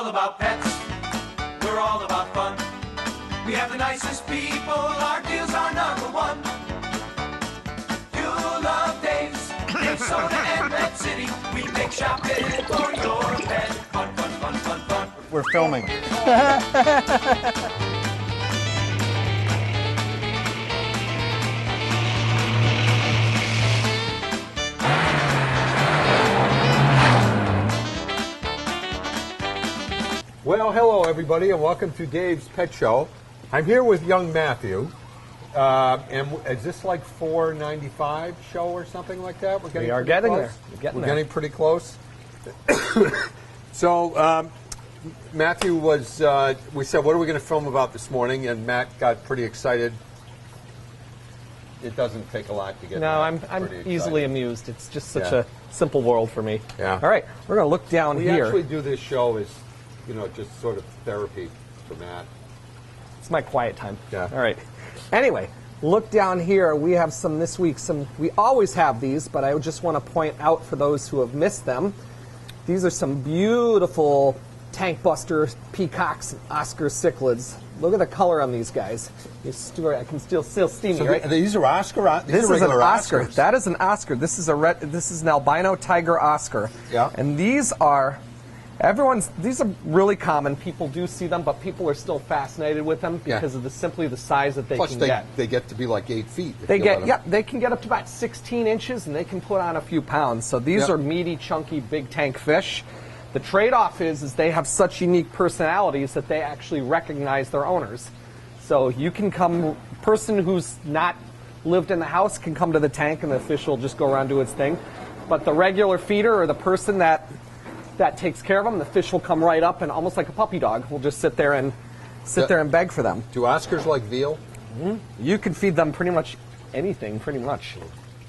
all about pets. We're all about fun. We have the nicest people. Our deals are number one. You'll love Dave's, Dave's Soda and Pet City. We make shopping for your pet fun, fun, fun, fun, fun. We're filming. Well, hello everybody, and welcome to Dave's Pet Show. I'm here with young Matthew, and is this like $4.95 show or something like that? We're getting We're getting pretty close. So Matthew was. We said, "What are we going to film about this morning?" And Matt got pretty excited. It doesn't take a lot to get. No, Matt I'm pretty easily excited. amused. It's just such a simple world for me. Yeah. All right, we're going to look down We here. actually do this show as, just sort of therapy for Matt. It's my quiet time. Yeah. All right. Anyway, look down here. We have some this week. We always have these, but I just want to point out for those who have missed them, these are some beautiful tank buster peacocks and Oscar cichlids. Look at the color on these guys. I can still see me, right? These are Oscar. This is an Oscar. Oscars. That is an Oscar. This is This is an albino tiger Oscar. Yeah. And these are really common. People do see them, but people are still fascinated with them because of simply the size that they Plus can get. They get to be like 8 feet. They can get up to about 16 inches, and they can put on a few pounds. So these are meaty, chunky, big tank fish. The trade-off is they have such unique personalities that they actually recognize their owners. So you can person who's not lived in the house can come to the tank, and the fish will just go around do its thing. But the regular feeder or the person that takes care of them, the fish will come right up and almost like a puppy dog will just sit there and beg for them. Do Oscars like veal? Mm-hmm. You can feed them pretty much anything, pretty much.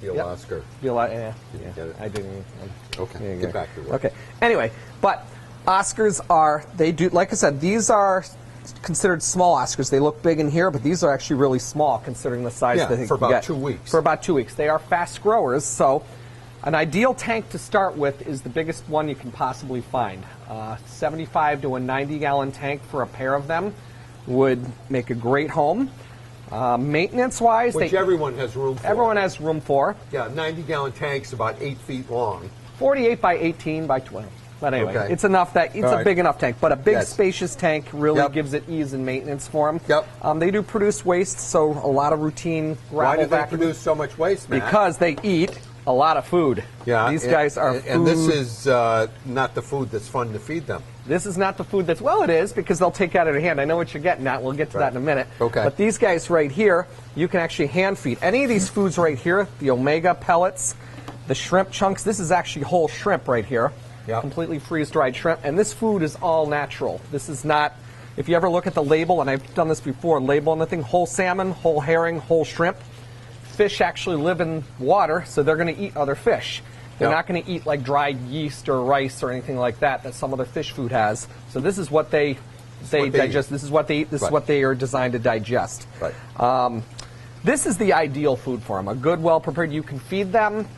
Veal Oscar. Veal, yeah. Get it? I didn't. Okay, get back to work. Okay. Anyway, but Oscars like I said, these are considered small Oscars. They look big in here, but these are actually really small considering the size that they can for about get. 2 weeks. For about 2 weeks. They are fast growers, so an ideal tank to start with is the biggest one you can possibly find. 75 to a 90-gallon tank for a pair of them would make a great home. Maintenance-wise, Which everyone has room for. Everyone has room for. Yeah, 90-gallon tank's about 8 feet long. 48 by 18 by 12. But anyway, Okay. it's enough that it's a big enough tank. But a big, Yes. spacious tank really gives it ease and maintenance for them. Yep. They do produce waste, so a lot of routine gravel Why do they vacuuming. produce so much waste, Matt? Because they eat a lot of food. Yeah, These guys are food. And this is not the food that's fun to feed them. This is not the food that's, well, it is, because they'll take out of your hand. I know what you're getting at. We'll get to that in a minute. Okay. But these guys right here, you can actually hand feed. Any of these foods right here, the omega pellets, the shrimp chunks, this is actually whole shrimp right here. Yep. Completely freeze-dried shrimp. And this food is all natural. This is not, if you ever look at the label, and I've done this before, label on the thing, whole salmon, whole herring, whole shrimp. Fish actually live in water, so they're going to eat other fish. They're not going to eat like dried yeast or rice or anything like that some other fish food has. So this is what they digest. This is what they eat. This is what they are designed to digest. Right. This is the ideal food for them. A good, well-prepared. You can feed them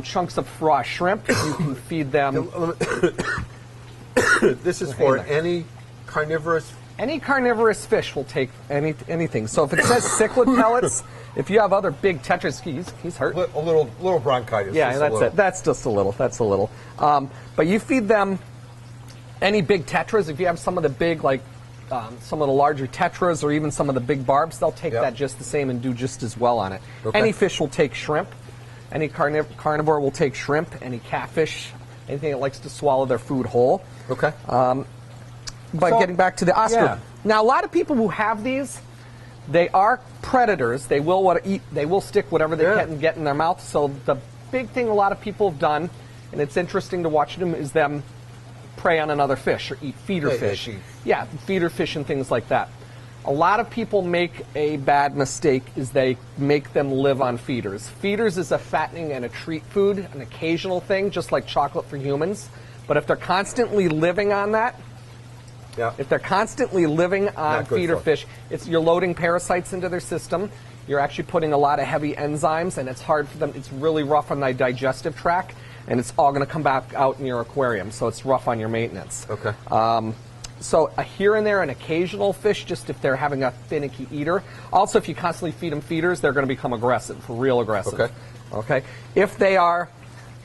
chunks of raw shrimp. You can feed them. This is for any carnivorous. Any carnivorous fish will take anything. So if it says cichlid pellets, if you have other big tetras, he's hurt. A little bronchitis. Yeah, that's it. That's just a little. That's a little. But you feed them any big tetras. If you have some of the big, some of the larger tetras or even some of the big barbs, they'll take that just the same and do just as well on it. Okay. Any fish will take shrimp. Any carnivore will take shrimp. Any catfish, anything that likes to swallow their food whole. Okay. But getting back to the Oscar. Yeah. Now, a lot of people who have these, they are predators. They will want to eat. They will stick whatever they can get in their mouth. So the big thing a lot of people have done, and it's interesting to watch them, is them prey on another fish or eat feeder fish. Yeah, feeder fish and things like that. A lot of people make a bad mistake is they make them live on feeders. Feeders is a fattening and a treat food, an occasional thing, just like chocolate for humans. But if they're constantly living on that, if they're constantly living on feeder fish, you're loading parasites into their system. You're actually putting a lot of heavy enzymes, and it's hard for them. It's really rough on the digestive tract. and it's all going to come back out in your aquarium, so it's rough on your maintenance. Okay. So here and there, an occasional fish, just if they're having a finicky eater. Also, if you constantly feed them feeders, they're going to become aggressive, real aggressive. Okay. Okay. If they are,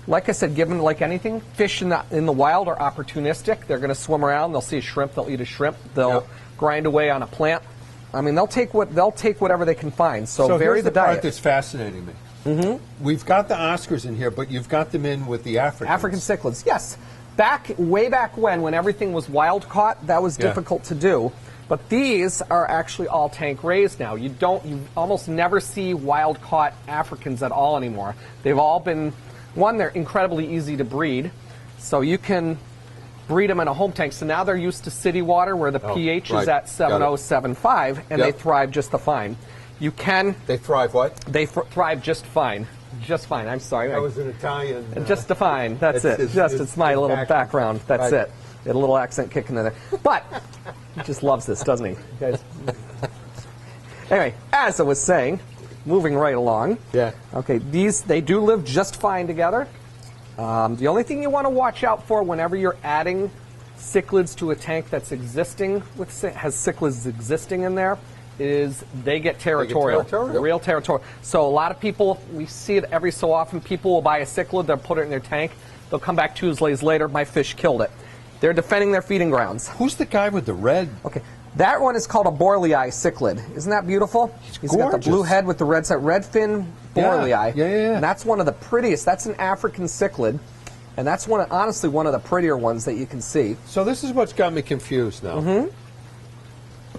like I said, given like anything, fish in the wild are opportunistic. They're going to swim around. They'll see a shrimp. They'll eat a shrimp. They'll grind away on a plant. I mean, they'll take whatever they can find. So vary here's the part diet. that's fascinating me. Mm-hmm. We've got the Oscars in here, but you've got them in with the Africans. African cichlids, yes. Way back when everything was wild caught, that was difficult to do. But these are actually all tank raised now. You almost never see wild caught Africans at all anymore. They've all been, they're incredibly easy to breed. So you can breed them in a home tank. So now they're used to city water where the pH is at 7.075 and they thrive just fine. You can. They thrive what? They thrive just fine. Just fine. I'm sorry. I was an Italian. Just fine. That's it. It's my little background. That's it. Get a little accent kicking in there. But he just loves this, doesn't he? You guys? Anyway, as I was saying, moving right along. Yeah. Okay. They do live just fine together. The only thing you want to watch out for whenever you're adding cichlids to a tank that's existing has cichlids existing in there is they get territorial. Real territorial. So a lot of people, we see it every so often, people will buy a cichlid, they'll put it in their tank, they'll come back 2 days later, my fish killed it. They're defending their feeding grounds. Who's the guy with the red? Okay, that one is called a Borlei cichlid. Isn't that beautiful? He's got the blue head with the red side, red fin Borlei. Yeah. And that's one of the prettiest, that's an African cichlid. And that's honestly one of the prettier ones that you can see. So this is what's got me confused now. Mm-hmm.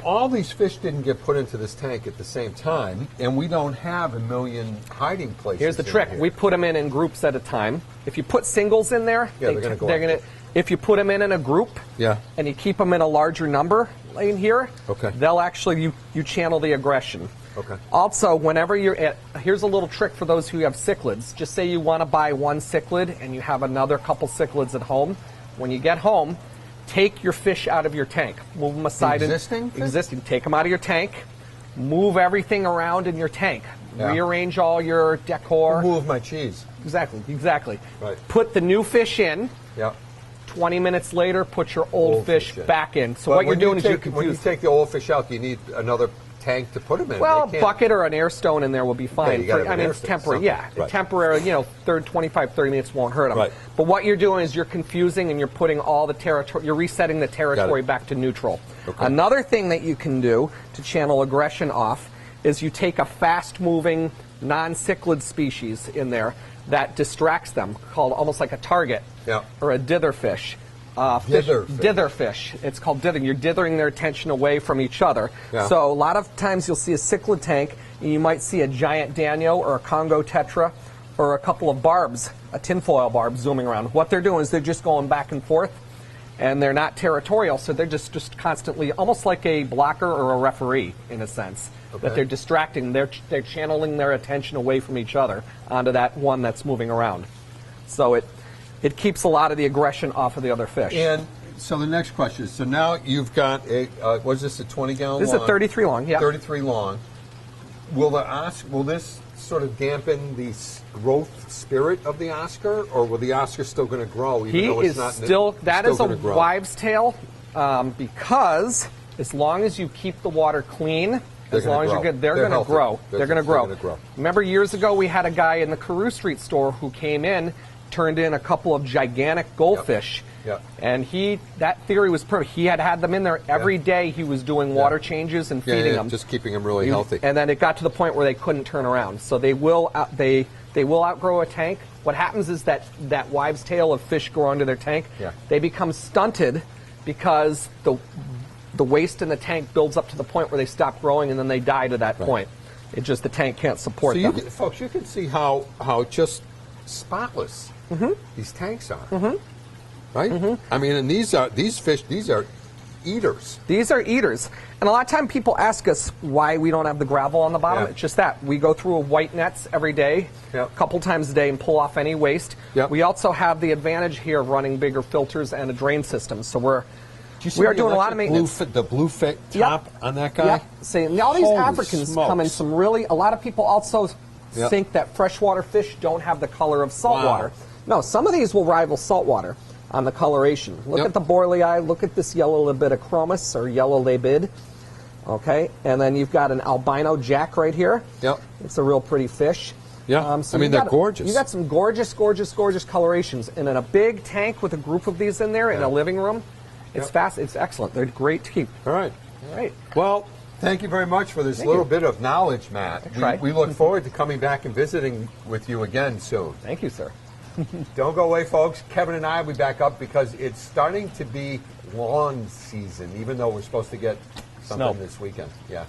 All these fish didn't get put into this tank at the same time, and we don't have a million hiding places. Here's the trick. We put them in groups at a time. If you put singles in there, they're going to go. If you put them in a group, and you keep them in a larger number in here, they'll actually you channel the aggression. Okay. Also, whenever here's a little trick for those who have cichlids. Just say you want to buy one cichlid and you have another couple cichlids at home. When you get home, take your fish out of your tank. Move them aside. Existing. Take them out of your tank. Move everything around in your tank. Rearrange all your decor. Move my cheese. Exactly. Right. Put the new fish in. 20 minutes later, put your old fish back in. So what you're doing is you're confused. When you take the old fish out, do you need another tank to put them in? Well, a bucket or an air stone in there will be fine. It's temporary. Temporary. 25, 30 minutes won't hurt them. Right. But what you're doing is you're confusing and you're putting all the territory. You're resetting the territory back to neutral. Okay. Another thing that you can do to channel aggression off is you take a fast-moving non-cichlid species in there that distracts them, called almost like a target or a dither fish. Dither fish. It's called dithering. You're dithering their attention away from each other. So a lot of times you'll see a cichlid tank and you might see a giant Danio or a Congo tetra or a couple of barbs, a tinfoil barb zooming around. What they're doing is they're just going back and forth and they're not territorial, so they're just constantly, almost like a blocker or a referee in a sense, that they're distracting. They're channeling their attention away from each other onto that one that's moving around. So it keeps a lot of the aggression off of the other fish. And so the next question is, so now you've got was this a 20-gallon? This is a 33 long, 33 long. Will this sort of dampen the growth spirit of the Oscar, or will the Oscar still going to grow? That is a wives' tale, because as long as you keep the water clean, as long as you're good, they're going to grow. They're going to grow. Remember years ago we had a guy in the Carew Street store who came in, turned in a couple of gigantic goldfish. And that theory was perfect. He had them in there every day. He was doing water changes and feeding them, just keeping them really healthy. And then it got to the point where they couldn't turn around. So they will outgrow a tank. What happens is that wives' tale of fish grow under their tank. They become stunted because the waste in the tank builds up to the point where they stop growing and then they die to that point. It just the tank can't support them. Folks, you can see how just spotless these tanks are. Right? I mean, and these fish, these are eaters. These are eaters. And a lot of time people ask us why we don't have the gravel on the bottom. It's just that. We go through white nets every day, a couple times a day, and pull off any waste. We also have the advantage here of running bigger filters and a drain system. So we are doing a lot of maintenance. The blue top on that guy? See, all these Africans come in some a lot of people also think that freshwater fish don't have the color of saltwater. No, some of these will rival saltwater on the coloration. Look at the Borley eye. Look at this yellow libidichromis or yellow labid. Okay, and then you've got an albino jack right here. Yep. It's a real pretty fish. Yeah, I mean, they're gorgeous. You got some gorgeous, gorgeous, gorgeous colorations. And in a big tank with a group of these in there in a living room, it's fast. It's excellent. They're great to keep. All right. All right. Well, thank you very much for this little bit of knowledge, Matt. We look forward to coming back and visiting with you again soon. Thank you, sir. Don't go away, folks. Kevin and I will be back up because it's starting to be lawn season, even though we're supposed to get something this weekend. Yeah.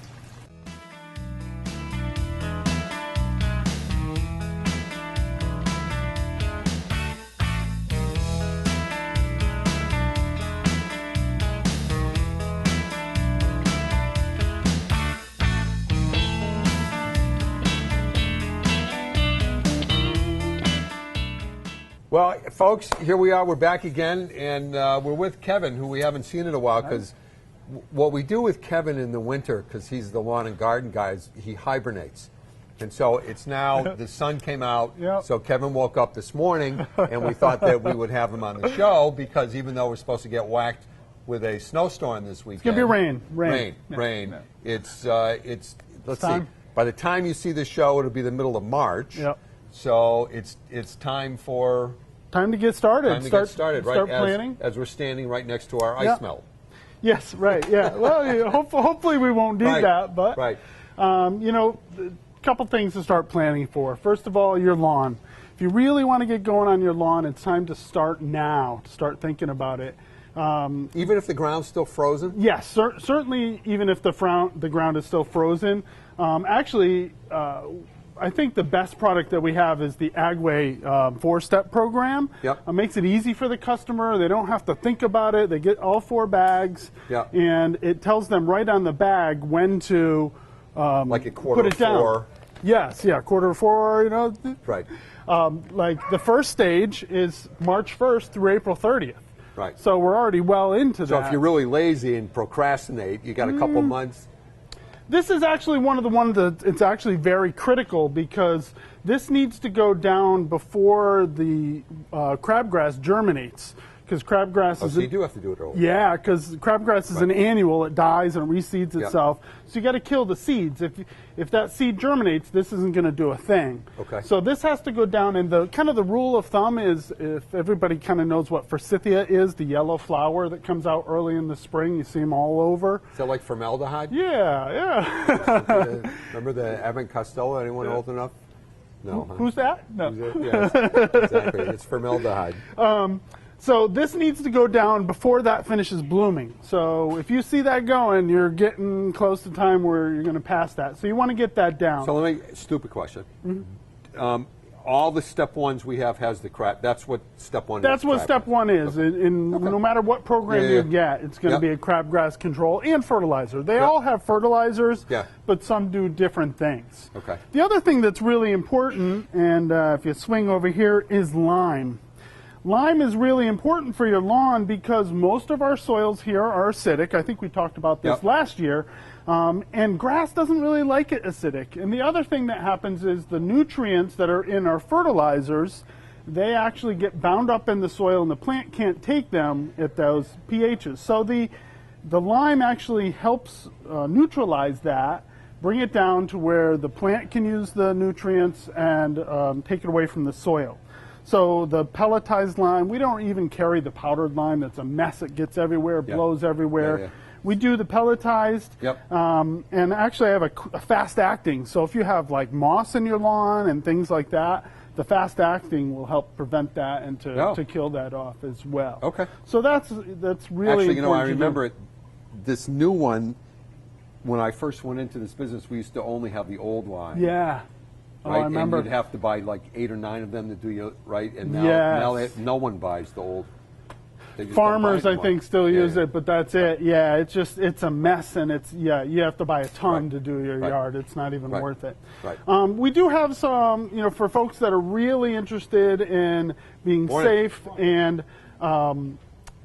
Well, folks, here we are. We're back again, and we're with Kevin, who we haven't seen in a while, because what we do with Kevin in the winter, because he's the lawn and garden guy, is he hibernates. And so it's now, the sun came out, so Kevin woke up this morning, and we thought that we would have him on the show, because even though we're supposed to get whacked with a snowstorm this weekend. It's going to be rain. Rain. It's let's see, by the time you see the show, it'll be the middle of March. Yep. So it's time for... Time to get started. Start planning. As we're standing right next to our ice melt. Yes, right, yeah. Well, hopefully we won't need that, but, you know, a couple things to start planning for. First of all, your lawn. If you really want to get going on your lawn, it's time to start now, to start thinking about it. Even if the ground's still frozen? Yes, certainly even if the ground is still frozen. Actually, I think the best product that we have is the Agway 4-step program. Yep. It makes it easy for the customer. They don't have to think about it. They get all 4 bags, and it tells them right on the bag when to like a quarter put it down. 4. Yes, quarter 4. You know, right. Like the first stage is March 1st through April 30th. Right. So we're already well into that. So if you're really lazy and procrastinate, you got a couple months. This is actually one of the ones that it's actually very critical, because this needs to go down before the crabgrass germinates. Because crabgrass is... so you do have to do it early. Yeah, because crabgrass is an annual. It dies and reseeds itself. So you got to kill the seeds. If that seed germinates, this isn't going to do a thing. Okay. So this has to go down, and the kind of the rule of thumb is, if everybody kind of knows what forsythia is, the yellow flower that comes out early in the spring, you see them all over. Is that like formaldehyde? Yeah. Remember the Abbott Costello? Anyone old enough? No. Who's that? No. Yes, exactly. It's formaldehyde. So this needs to go down before that finishes blooming. So if you see that going, you're getting close to time where you're going to pass that. So you want to get that down. So let me, stupid question. All the step 1s we have has the crab. That's what step 1 is. That's what step 1 is. Okay. No matter what program you get, it's going to be a crabgrass control and fertilizer. They all have fertilizers, but some do different things. Okay. The other thing that's really important, and if you swing over here, is lime. Lime is really important for your lawn because most of our soils here are acidic. I think we talked about this last year. And grass doesn't really like it acidic. And the other thing that happens is the nutrients that are in our fertilizers, they actually get bound up in the soil, and the plant can't take them at those pHs. So the lime actually helps neutralize that, bring it down to where the plant can use the nutrients and take it away from the soil. So the pelletized lime, we don't even carry the powdered lime. That's a mess. It gets everywhere, blows everywhere. We do the pelletized, and actually I have a fast acting. So if you have like moss in your lawn and things like that, the fast acting will help prevent that and to kill that off as well. Okay. So that's really actually, you know, I important to remember it. This new one, when I first went into this business, we used to only have the old lime. Yeah. Right? I remember. And you'd have to buy like 8 or 9 of them to do you right, and now no one buys the old. Farmers, I think, still use it, but that's it. Yeah, it's a mess, and you have to buy a ton to do your yard. It's not even worth it. Right. We do have some, for folks that are really interested in being safe and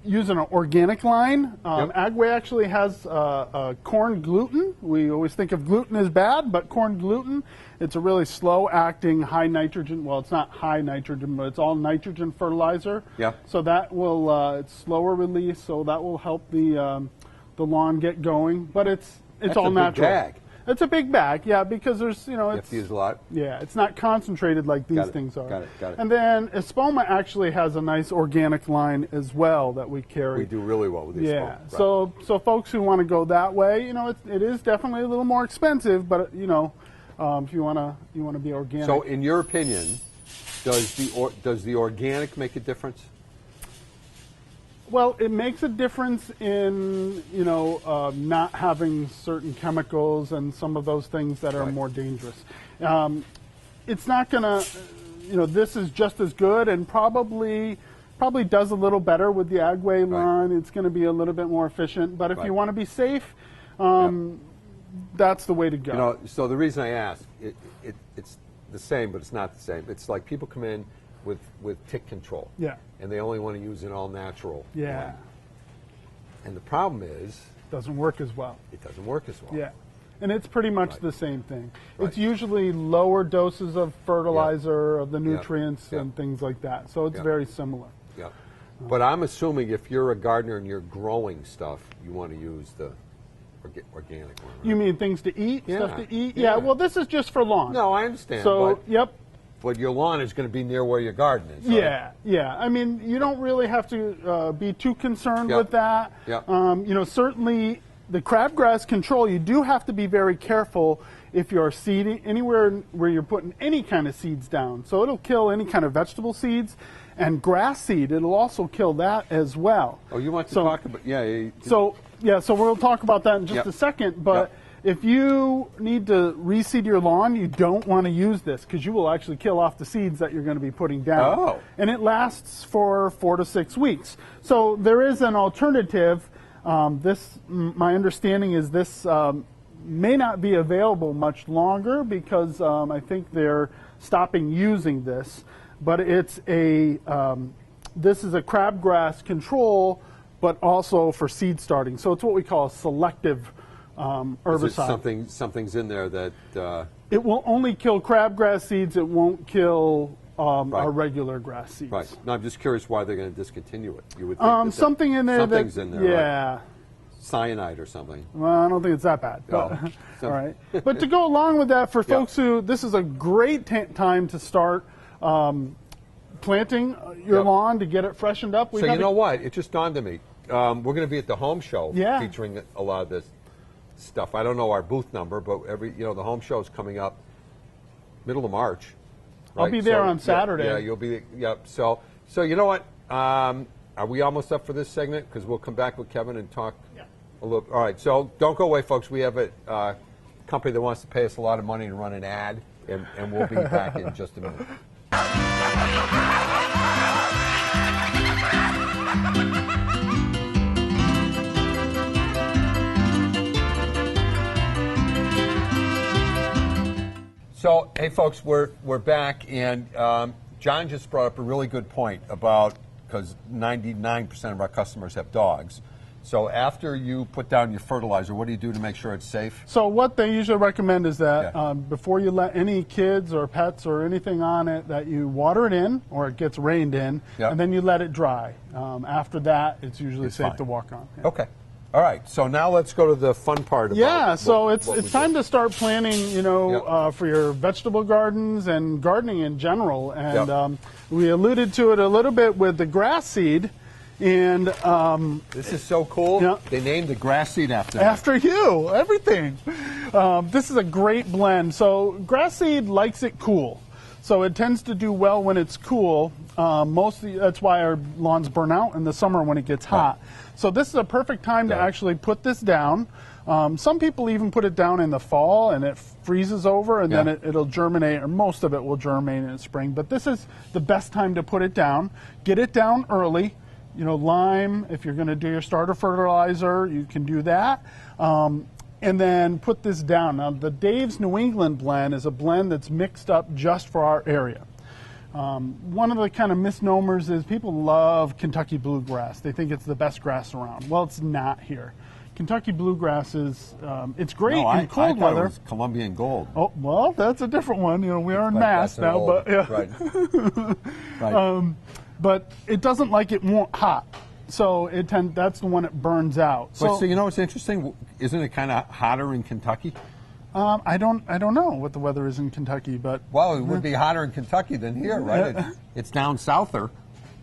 using an organic line. Yep. Agway actually has corn gluten. We always think of gluten as bad, but corn gluten, it's a really slow-acting, high nitrogen. Well, it's not high nitrogen, but it's all nitrogen fertilizer. Yeah. So that will it's slower release, so that will help the lawn get going. But it's That's all a big natural. bag. It's a big bag, yeah, because there's You have to use a lot. yeah, it's not concentrated like these Got it, things are. got it. And then Espoma actually has a nice organic line as well that we carry. We do really well with these. Yeah, folks, right. so folks who want to go that way, it is definitely a little more expensive, but if you want to be organic. So, in your opinion, does the organic make a difference? Well, it makes a difference in not having certain chemicals and some of those things that are Right. more dangerous. It's not gonna, this is just as good and probably does a little better with the Agway line. It's going to be a little bit more efficient. But if Right. you want to be safe, that's the way to go. So the reason I ask, it's the same, but it's not the same. It's like people come in with tick control. Yeah. And they only want to use an all natural. Yeah. line. And the problem is, Doesn't work as well. it doesn't work as well. Yeah. And it's pretty much Right. the same thing. Right. It's usually lower doses of fertilizer, of the nutrients, Yeah. and things like that. So it's Yeah. very similar. Yeah. But I'm assuming if you're a gardener and you're growing stuff, you want to use the organic one. Right? You mean things to eat, Yeah. stuff to eat? Yeah. Yeah. Well, this is just for lawn. No, I understand. So, yep. But your lawn is going to be near where your garden is. Right? Yeah. I mean, you don't really have to be too concerned Yep. with that. Yep. Certainly the crabgrass control, you do have to be very careful if you're seeding anywhere where you're putting any kind of seeds down. So it'll kill any kind of vegetable seeds, and grass seed, it'll also kill that as well. Oh, you want to So- talk about? Yeah. So we'll talk about that in just Yep. a second. But if you need to reseed your lawn, you don't want to use this because you will actually kill off the seeds that you're going to be putting down. Oh. And it lasts for 4 to 6 weeks. So there is an alternative. My understanding is this may not be available much longer because I think they're stopping using this. But it's this is a crabgrass control, but also for seed starting. So it's what we call a selective herbicide. Something's in there that. It will only kill crabgrass seeds. It won't kill Right. our regular grass seeds. Right. No, I'm just curious why they're going to discontinue it. You would think that Something in there. Something's in there. Right? Yeah. Cyanide or something. Well, I don't think it's that bad. But, Oh. all right. But to go along with that, for Yeah. folks this is a great time to start planting your Yep. lawn to get it freshened up. So you know what? It just dawned on me. We're going to be at the home show Yeah. featuring a lot of this stuff. I don't know our booth number, but the home show is coming up middle of March. I'll right? be there So, on Saturday. Yeah, you'll be. Yep. So you know what? Are we almost up for this segment? Because we'll come back with Kevin and talk a little. All right. So don't go away, folks. We have a company that wants to pay us a lot of money to run an ad, and we'll be back in just a minute. So, hey, folks, we're back, and John just brought up a really good point about, because 99% of our customers have dogs. So after you put down your fertilizer, what do you do to make sure it's safe? So what they usually recommend is that Yeah. before you let any kids or pets or anything on it, that you water it in or it gets rained in, Yeah. and then you let it dry. After that, it's usually It's safe fine. to walk on. Yeah. Okay. All right. So now let's go to the fun part about Yeah, so what it's we time do. to start planning, Yep. for your vegetable gardens and gardening in general. And Yep. we alluded to it a little bit with the grass seed. And This is so cool. Yeah. They named the grass seed after me. after you, everything. This is a great blend. So grass seed likes it cool. So it tends to do well when it's cool. That's why our lawns burn out in the summer when it gets hot. So this is a perfect time to Yeah. actually put this down. Some people even put it down in the fall and it freezes over and then Yeah. it'll germinate, or most of it will germinate in the spring. But this is the best time to put it down. Get it down early. Lime, if you're going to do your starter fertilizer, you can do that. And then put this down. Now, the Dave's New England blend is a blend that's mixed up just for our area. One of the kind of misnomers is people love Kentucky bluegrass. They think it's the best grass around. Well, it's not here. Kentucky bluegrass is, it's great in cold I weather. It was Colombian gold. Oh, well, that's a different one. You know, we are in Mass now, but yeah. Right. Right. But it doesn't like it hot. So that's the one it burns out. So you know what's interesting? Isn't it kind of hotter in Kentucky? I don't know what the weather is in Kentucky, but Well, it would be hotter in Kentucky than here, right? It's down souther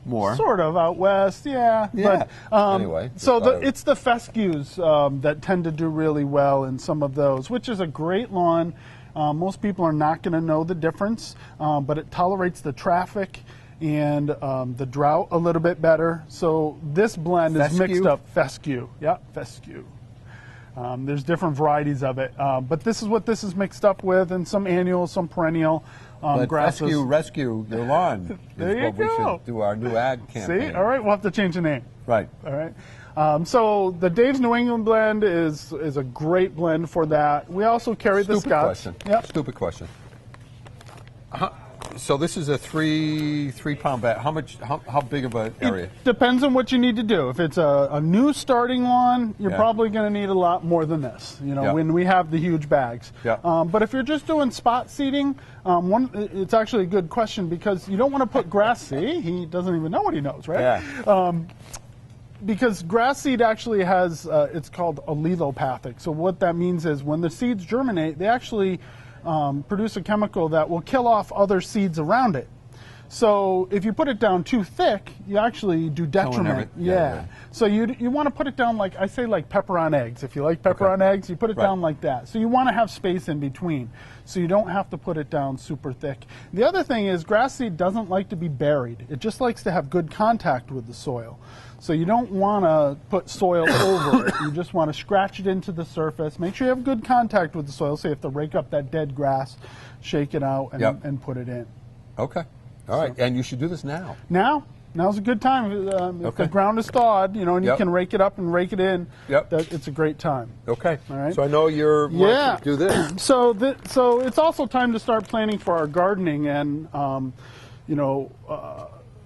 more. sort of out west, yeah. Yeah. But, Anyway, so just it's the fescues that tend to do really well in some of those, which is a great lawn. Most people are not going to know the difference, but it tolerates the traffic and the drought a little bit better. So this blend is mixed up. Fescue. Yeah, fescue. There's different varieties of it, but this is what this is mixed up with, and some annual, some perennial but grasses. Rescue your lawn. There you is what go. We should do our new ad campaign. See, all right, we'll have to change the name. Right. All right. So the Dave's New England blend is a great blend for that. We also carry the Stupid Scotch. question. Yep. Stupid question. So this is a three pound bag. How big of an area? It depends on what you need to do. If it's a new starting lawn, you're Yeah. probably going to need a lot more than this. You know, Yeah. when we have the huge bags. Yeah. But if you're just doing spot seeding, it's actually a good question because you don't want to put grass. See, he doesn't even know what he knows, right? Yeah. Because grass seed actually has, it's called allelopathic. So what that means is when the seeds germinate, they actually produce a chemical that will kill off other seeds around it. So if you put it down too thick, you actually do detriment. Yeah. So you want to put it down like, I say like pepper on eggs. If you like pepper on eggs, you put it down like that. So you want to have space in between. So you don't have to put it down super thick. The other thing is grass seed doesn't like to be buried. It just likes to have good contact with the soil. So you don't want to put soil over it. You just want to scratch it into the surface. Make sure you have good contact with the soil. So you have to rake up that dead grass, shake it out, and put it in. Okay. All right. And you should do this now. Now's a good time. If the ground is thawed, you know, and you can rake it up and rake it in, it's a great time. Okay. All right. So I know you're wanting to do this. So it's also time to start planning for our gardening and,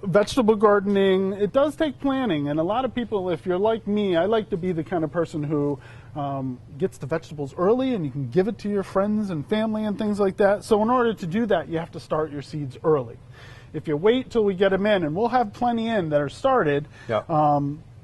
vegetable gardening. It does take planning, and a lot of people, if you're like me, I like to be the kind of person who gets the vegetables early and you can give it to your friends and family and things like that. So in order to do that, you have to start your seeds early. If you wait till we get them in, and we'll have plenty in that are started.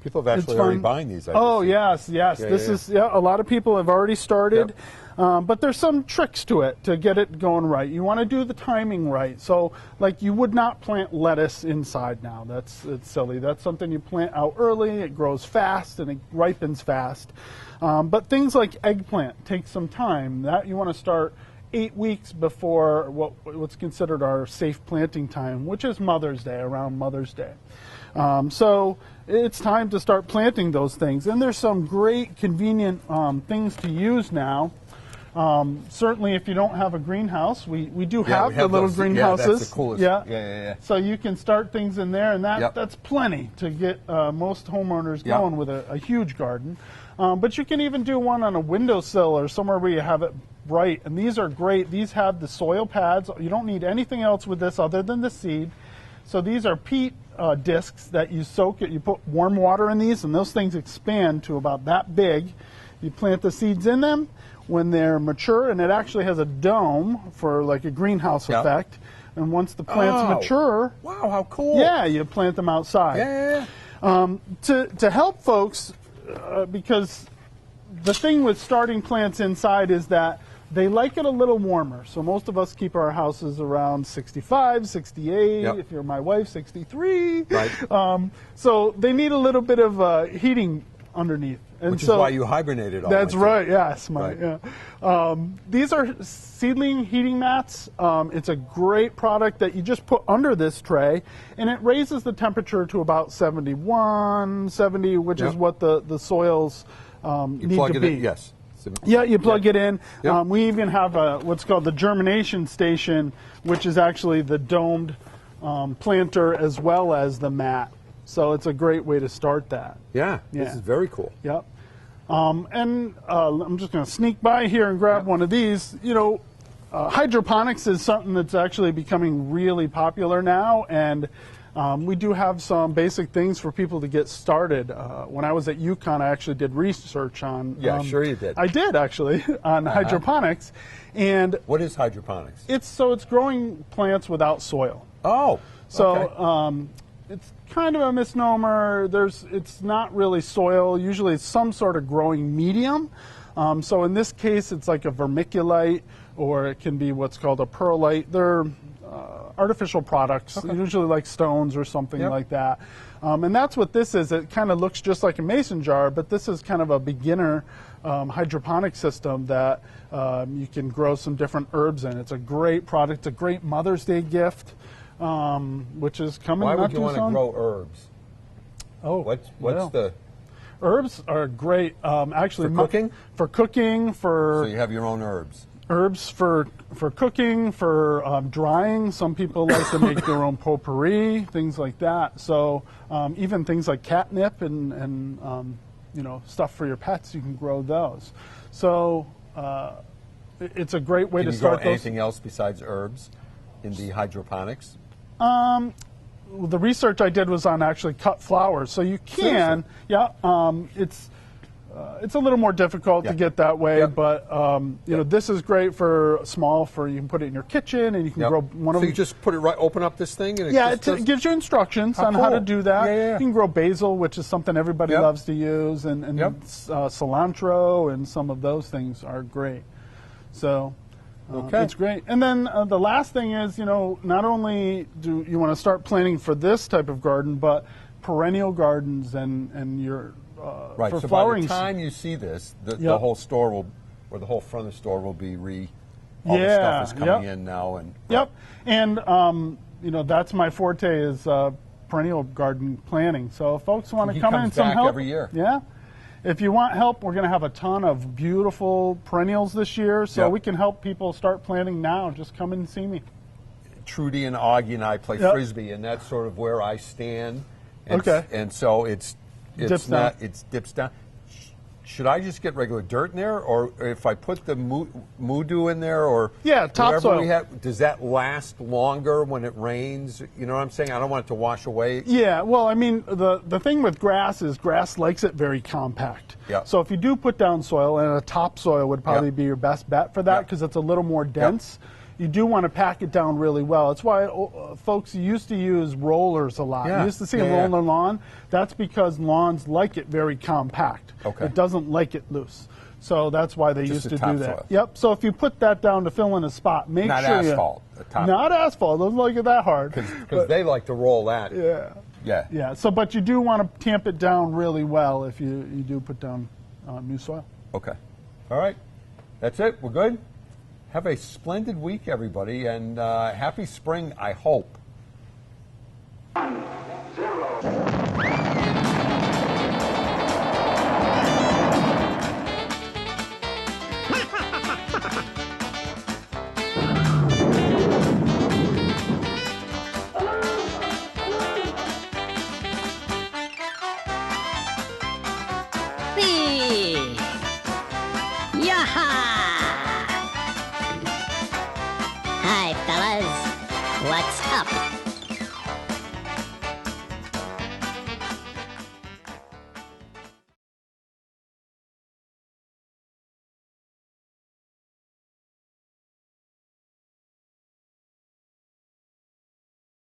People have actually already buying these. Oh, yes. A lot of people have already started. But there's some tricks to it to get it going right. You want to do the timing right. So, like, you would not plant lettuce inside now. It's silly. That's something you plant out early. It grows fast and it ripens fast. But things like eggplant take some time. That you want to start 8 weeks before what's considered our safe planting time, which is Mother's Day, around Mother's Day. So it's time to start planting those things. And there's some great convenient things to use now. Certainly if you don't have a greenhouse, we do have the little greenhouses. Yeah, that's the coolest. Yeah. So you can start things in there, and that's plenty to get most homeowners going with a huge garden. But you can even do one on a windowsill or somewhere where you have it bright. And these are great. These have the soil pads. You don't need anything else with this other than the seed. So these are peat discs that you soak it. You put warm water in these, and those things expand to about that big. You plant the seeds in them when they're mature, and it actually has a dome for like a greenhouse effect. And once the plants mature, wow, how cool! Yeah, you plant them outside. To help folks, because the thing with starting plants inside is that they like it a little warmer. So most of us keep our houses around 65, 68. If you're my wife, 63. Right. So they need a little bit of heating underneath. And which is why you hibernated all That's winter. right, yes. These are seedling heating mats. It's a great product that you just put under this tray, and it raises the temperature to about 71, 70, which is what the soils need to be. Yes. Yeah, you plug it in. We even have what's called the germination station, which is actually the domed planter as well as the mat. So it's a great way to start that. Yeah. This is very cool. Yep. I'm just going to sneak by here and grab one of these. You know, hydroponics is something that's actually becoming really popular now, and we do have some basic things for people to get started. When I was at UConn, I actually did research on. Yeah, sure you did. I did actually on hydroponics, and What is hydroponics? it's growing plants without soil. Oh, So okay. it's kind of a misnomer. It's not really soil. Usually it's some sort of growing medium. So in this case, it's like a vermiculite, or it can be what's called a perlite. They're artificial products, usually like stones or something like that. And that's what this is. It kind of looks just like a mason jar, but this is kind of a beginner hydroponic system that you can grow some different herbs in. It's a great product. It's a great Mother's Day gift, which is coming. Why not would you too want to soon. grow herbs? Oh, What's well, the... herbs are great. Actually, For cooking? For cooking, So you have your own herbs. herbs for cooking, for drying. Some people like to make their own potpourri, things like that. So even things like catnip and stuff for your pets, you can grow those. So it's a great way Can to you grow start those. anything else besides herbs in the hydroponics? The research I did was on actually cut flowers, so you can. Seriously? Yeah, it's a little more difficult to get that way, but this is great for small. You can put it in your kitchen, and you can grow one of So them. you just put it right, open up this thing, and it Yeah, just it does- gives you instructions How on how to cool. do that. Yeah. You can grow basil, which is something everybody Yep. loves to use, and Yep. cilantro, and some of those things are great. So Okay. it's great. And then the last thing is, not only do you want to start planting for this type of garden, but perennial gardens and your Right. for So flowering. by the time you see this, the Yep. whole store will, or the whole front of the store will be all the Yeah, stuff is coming yep. in now, and Yep. And that's my forte is perennial garden planting. So if folks want to He come in comes and some back help every year. Yeah. If you want help, we're going to have a ton of beautiful perennials this year, so Yep. we can help people start planting now. Just come in and see me. Trudy and Augie and I play Yep. frisbee, and that's sort of where I stand. And, Okay. And so it's Dips not down. it's dips down. Should I just get regular dirt in there, or if I put the Moodoo in there, or Yeah, whatever topsoil. we have, does that last longer when it rains? You know what I'm saying? I don't want it to wash away. Yeah, well, I mean, the thing with grass is grass likes it very compact. Yeah. So if you do put down soil, and a topsoil would probably Yeah. be your best bet for that Yeah. because it's a little more dense. You do want to pack it down really well. That's why folks used to use rollers a lot. Yeah. You used to see Yeah, them yeah. roll their lawn. That's because lawns like it very compact. Okay. It doesn't like it loose. So that's why they Just used the to do that. topsoil. Yep. So if you put that down to fill in a spot, make Not sure asphalt, the top. not asphalt. Doesn't like it that hard. Because they like to roll that. Yeah. Yeah. Yeah. So, but you do want to tamp it down really well if you do put down new soil. Okay. All right. That's it. We're good. Have a splendid week, everybody, and happy spring, I hope.